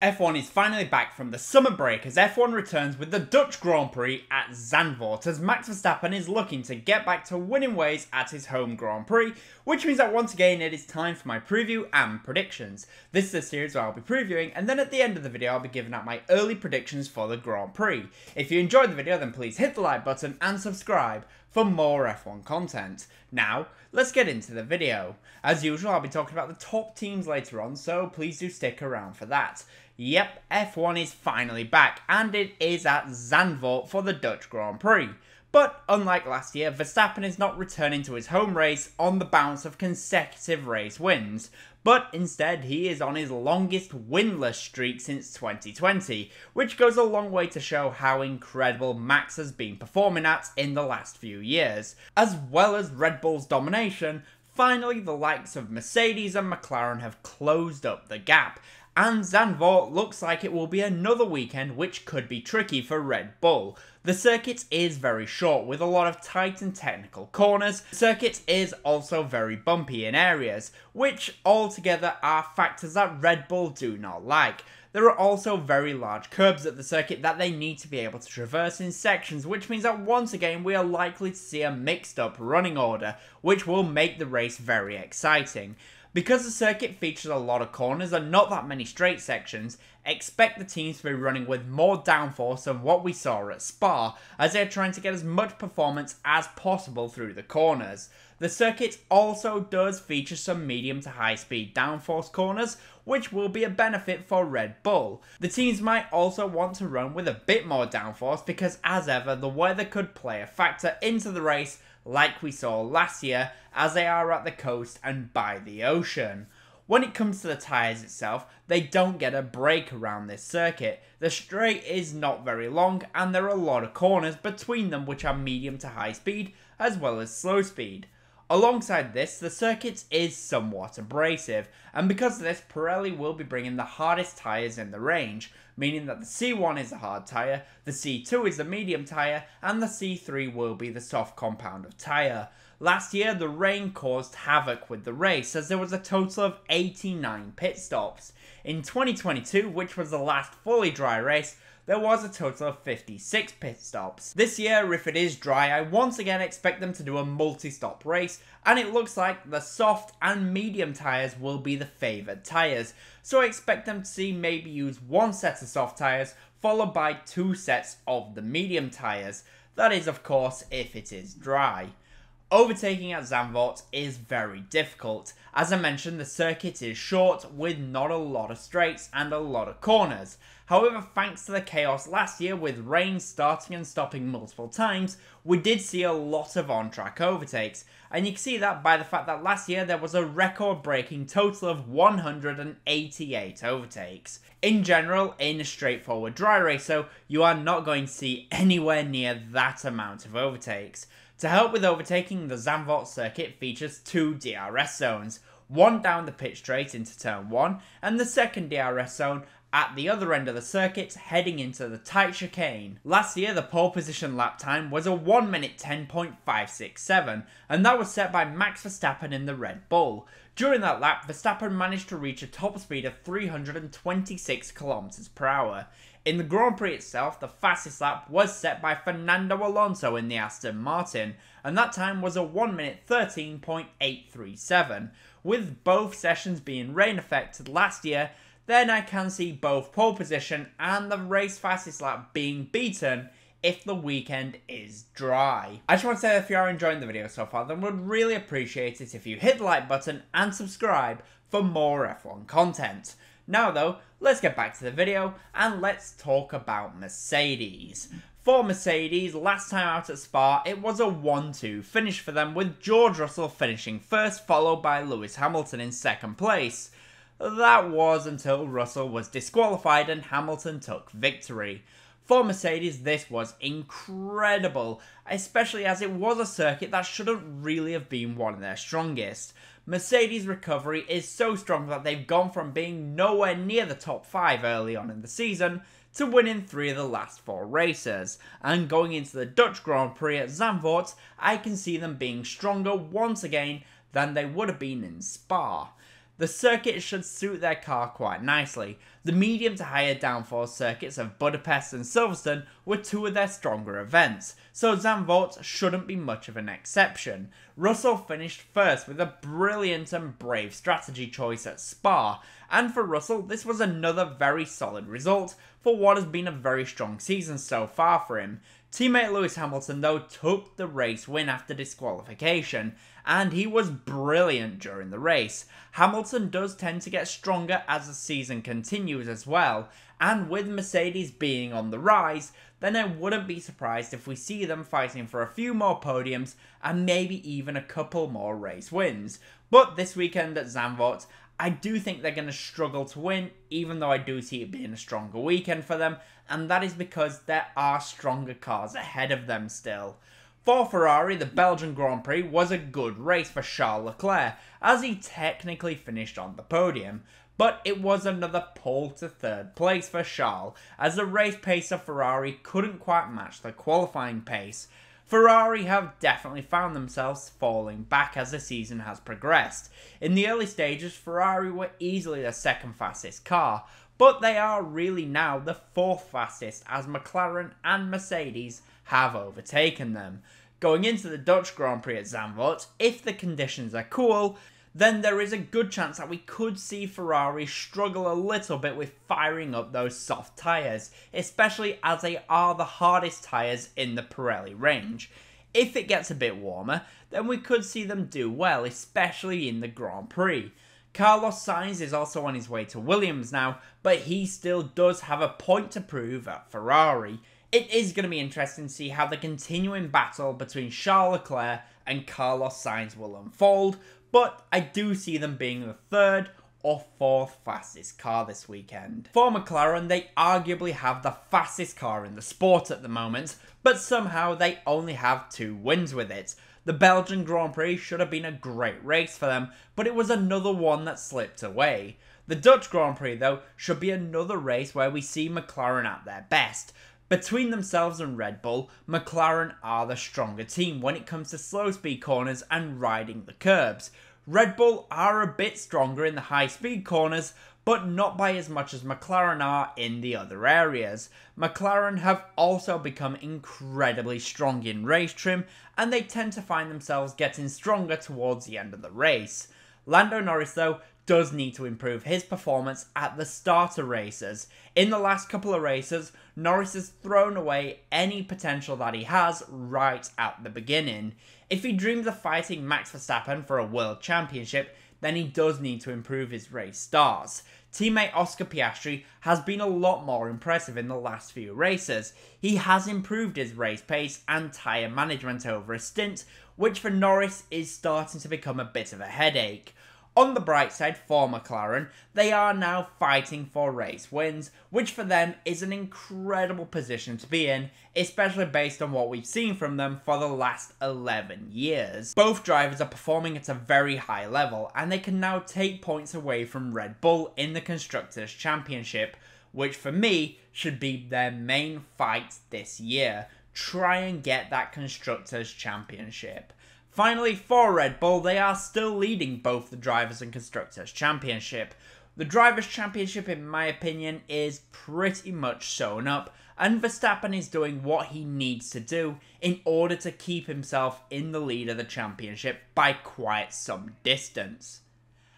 F1 is finally back from the summer break as F1 returns with the Dutch Grand Prix at Zandvoort as Max Verstappen is looking to get back to winning ways at his home Grand Prix, which means that once again it is time for my preview and predictions. This is a series where I'll be previewing, and then at the end of the video I'll be giving out my early predictions for the Grand Prix. If you enjoyed the video then please hit the like button and subscribe for more F1 content. Now, let's get into the video. As usual, I'll be talking about the top teams later on, so please do stick around for that. Yep, F1 is finally back, and it is at Zandvoort for the Dutch Grand Prix. But unlike last year, Verstappen is not returning to his home race on the bounce of consecutive race wins, but instead he is on his longest winless streak since 2020, which goes a long way to show how incredible Max has been performing at in the last few years. As well as Red Bull's domination, finally the likes of Mercedes and McLaren have closed up the gap, and Zandvoort looks like it will be another weekend which could be tricky for Red Bull. The circuit is very short with a lot of tight and technical corners. The circuit is also very bumpy in areas, which altogether are factors that Red Bull do not like. There are also very large curbs at the circuit that they need to be able to traverse in sections, which means that once again we are likely to see a mixed up running order, which will make the race very exciting. Because the circuit features a lot of corners and not that many straight sections, expect the teams to be running with more downforce than what we saw at Spa, as they are trying to get as much performance as possible through the corners. The circuit also does feature some medium to high speed downforce corners, which will be a benefit for Red Bull. The teams might also want to run with a bit more downforce because, as ever, the weather could play a factor into the race like we saw last year, as they are at the coast and by the ocean. When it comes to the tyres itself, they don't get a break around this circuit. The straight is not very long and there are a lot of corners between them which are medium to high speed as well as slow speed. Alongside this, the circuit is somewhat abrasive, and because of this, Pirelli will be bringing the hardest tyres in the range, meaning that the C1 is a hard tyre, the C2 is a medium tyre, and the C3 will be the soft compound of tyre. Last year, the rain caused havoc with the race, as there was a total of 89 pit stops. In 2022, which was the last fully dry race, there was a total of 56 pit stops. This year, if it is dry, I once again expect them to do a multi-stop race, and it looks like the soft and medium tyres will be the favoured tyres. So I expect them to maybe use one set of soft tyres, followed by 2 sets of the medium tyres. That is, of course, if it is dry. Overtaking at Zandvoort is very difficult. As I mentioned, the circuit is short with not a lot of straights and a lot of corners. However, thanks to the chaos last year with rain starting and stopping multiple times, we did see a lot of on-track overtakes. And you can see that by the fact that last year there was a record-breaking total of 188 overtakes. In general, in a straightforward dry race though, you are not going to see anywhere near that amount of overtakes. To help with overtaking, the Zandvoort circuit features 2 DRS zones, one down the pit straight into turn 1, and the second DRS zone at the other end of the circuit heading into the tight chicane. Last year, the pole position lap time was a 1 minute 10.567, and that was set by Max Verstappen in the Red Bull. During that lap, Verstappen managed to reach a top speed of 326 km per hour. In the Grand Prix itself, the fastest lap was set by Fernando Alonso in the Aston Martin, and that time was a 1 minute 13.837. With both sessions being rain affected last year, then I can see both pole position and the race fastest lap being beaten if the weekend is dry. I just want to say that if you are enjoying the video so far, then would really appreciate it if you hit the like button and subscribe for more F1 content. Now though, let's get back to the video and let's talk about Mercedes. For Mercedes, last time out at Spa, it was a 1-2 finish for them, with George Russell finishing first, followed by Lewis Hamilton in second place. That was until Russell was disqualified and Hamilton took victory. For Mercedes, this was incredible, especially as it was a circuit that shouldn't really have been one of their strongest. Mercedes' recovery is so strong that they've gone from being nowhere near the top 5 early on in the season to winning 3 of the last 4 races, and going into the Dutch Grand Prix at Zandvoort, I can see them being stronger once again than they would have been in Spa. The circuit should suit their car quite nicely. The medium to higher downforce circuits of Budapest and Silverstone were two of their stronger events, so Zandvoort shouldn't be much of an exception. Russell finished first with a brilliant and brave strategy choice at Spa, and for Russell this was another very solid result for what has been a very strong season so far for him. Teammate Lewis Hamilton though took the race win after disqualification, and he was brilliant during the race. Hamilton does tend to get stronger as the season continues as well, and with Mercedes being on the rise, then I wouldn't be surprised if we see them fighting for a few more podiums and maybe even a couple more race wins. But this weekend at Zandvoort, I do think they're going to struggle to win, even though I do see it being a stronger weekend for them, and that is because there are stronger cars ahead of them still. For Ferrari, the Belgian Grand Prix was a good race for Charles Leclerc, as he technically finished on the podium, but it was another pull to third place for Charles, as the race pace of Ferrari couldn't quite match the qualifying pace. Ferrari have definitely found themselves falling back as the season has progressed. In the early stages, Ferrari were easily the second fastest car, but they are really now the fourth fastest as McLaren and Mercedes have overtaken them. Going into the Dutch Grand Prix at Zandvoort, if the conditions are cool, then there is a good chance that we could see Ferrari struggle a little bit with firing up those soft tyres, especially as they are the hardest tyres in the Pirelli range. If it gets a bit warmer, then we could see them do well, especially in the Grand Prix. Carlos Sainz is also on his way to Williams now, but he still does have a point to prove at Ferrari. It is going to be interesting to see how the continuing battle between Charles Leclerc and Carlos Sainz will unfold, but I do see them being the third or fourth fastest car this weekend. For McLaren, they arguably have the fastest car in the sport at the moment, but somehow they only have 2 wins with it. The Belgian Grand Prix should have been a great race for them, but it was another one that slipped away. The Dutch Grand Prix, though, should be another race where we see McLaren at their best. Between themselves and Red Bull, McLaren are the stronger team when it comes to slow speed corners and riding the curbs. Red Bull are a bit stronger in the high speed corners, but not by as much as McLaren are in the other areas. McLaren have also become incredibly strong in race trim, and they tend to find themselves getting stronger towards the end of the race. Lando Norris, though, does need to improve his performance at the starter races. In the last couple of races, Norris has thrown away any potential that he has right at the beginning. If he dreams of fighting Max Verstappen for a world championship, then he does need to improve his race starts. Teammate Oscar Piastri has been a lot more impressive in the last few races. He has improved his race pace and tyre management over a stint, which for Norris is starting to become a bit of a headache. On the bright side for McLaren, they are now fighting for race wins, which for them is an incredible position to be in, especially based on what we've seen from them for the last 11 years. Both drivers are performing at a very high level, and they can now take points away from Red Bull in the Constructors' Championship, which for me should be their main fight this year. Try and get that Constructors' Championship. Finally, for Red Bull, they are still leading both the Drivers' and Constructors' Championship. The Drivers' Championship, in my opinion, is pretty much sewn up, and Verstappen is doing what he needs to do in order to keep himself in the lead of the championship by quite some distance.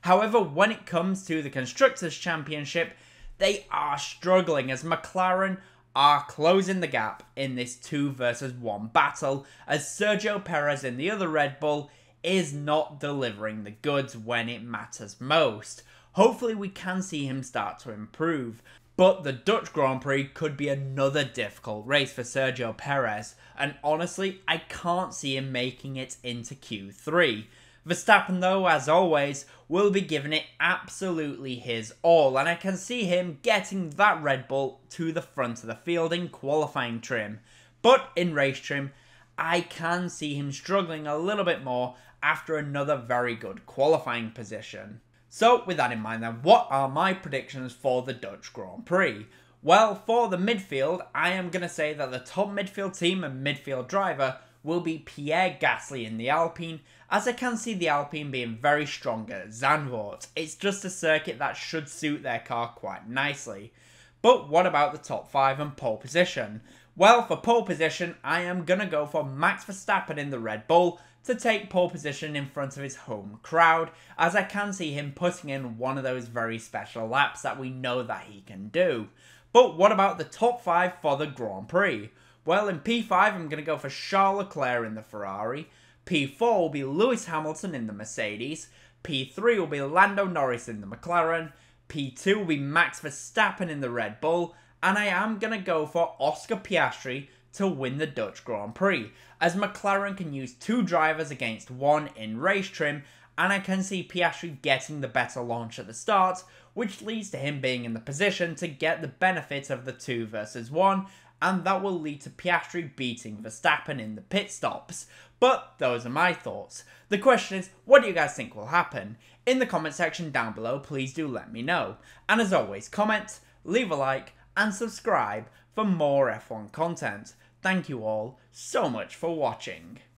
However, when it comes to the Constructors' Championship, they are struggling as McLaren are closing the gap in this 2 versus 1 battle, as Sergio Perez in the other Red Bull is not delivering the goods when it matters most. Hopefully we can see him start to improve, but the Dutch Grand Prix could be another difficult race for Sergio Perez, and honestly I can't see him making it into Q3. Verstappen, though, as always, will be giving it absolutely his all, and I can see him getting that Red Bull to the front of the field in qualifying trim. But in race trim, I can see him struggling a little bit more after another very good qualifying position. So, with that in mind then, what are my predictions for the Dutch Grand Prix? Well, for the midfield, I am going to say that the top midfield team and midfield driver will be Pierre Gasly in the Alpine, as I can see the Alpine being very strong at Zandvoort. It's just a circuit that should suit their car quite nicely. But what about the top 5 and pole position? Well, for pole position, I am going to go for Max Verstappen in the Red Bull to take pole position in front of his home crowd, as I can see him putting in one of those very special laps that we know that he can do. But what about the top 5 for the Grand Prix? Well, in P5, I'm going to go for Charles Leclerc in the Ferrari. P4 will be Lewis Hamilton in the Mercedes. P3 will be Lando Norris in the McLaren. P2 will be Max Verstappen in the Red Bull. And I am going to go for Oscar Piastri to win the Dutch Grand Prix, as McLaren can use 2 drivers against 1 in race trim, and I can see Piastri getting the better launch at the start, which leads to him being in the position to get the benefit of the 2 versus 1, and that will lead to Piastri beating Verstappen in the pit stops. But those are my thoughts. The question is, what do you guys think will happen? In the comment section down below, please do let me know. And as always, comment, leave a like, and subscribe for more F1 content. Thank you all so much for watching.